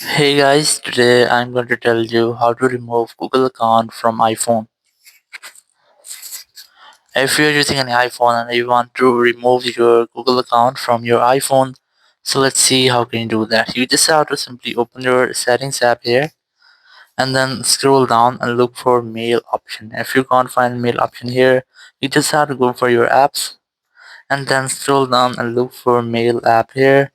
Hey guys, today I'm going to tell you how to remove Google account from iPhone. If you're using an iPhone and you want to remove your Google account from your iPhone, so let's see how can you do that. You just have to simply open your settings app here and then scroll down and look for mail option. If you can't find mail option here, you just have to go for your apps and then scroll down and look for mail app here.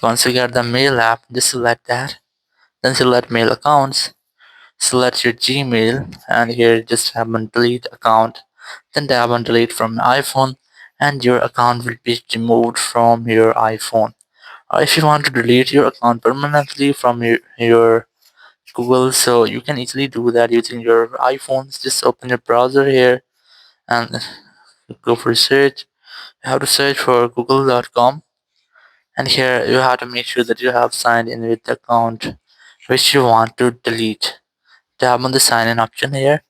Once you get the mail app, just select that. Then select mail accounts. Select your Gmail and here just tap on delete account. Then tap on delete from iPhone and your account will be removed from your iPhone. Or if you want to delete your account permanently from your Google, so you can easily do that using your iPhones. Just open your browser here and go for search. You have to search for google.com and here you have to make sure that you have signed in with the account which you want to delete. Tap on the sign in option here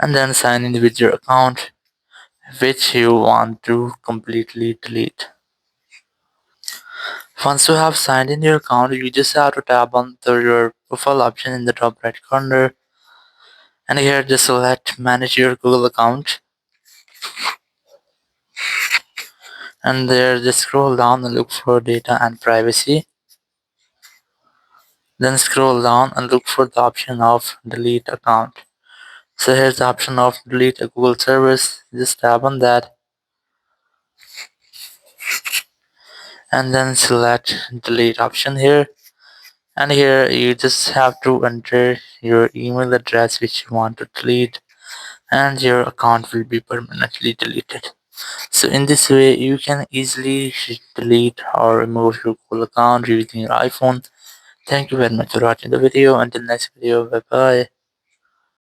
and then sign in with your account which you want to completely delete. Once you have signed in your account, you just have to tap on your profile option in the top right corner and here just select manage your Google account and there just scroll down and look for data and privacy. Then scroll down and look for the option of delete account. So here's the option of delete a Google service. Just tap on that and then select delete option here. And here you just have to enter your email address which you want to delete and your account will be permanently deleted. So in this way you can easily delete or remove your Google account using your iPhone. Thank you very much for watching the video. Until next video, bye bye.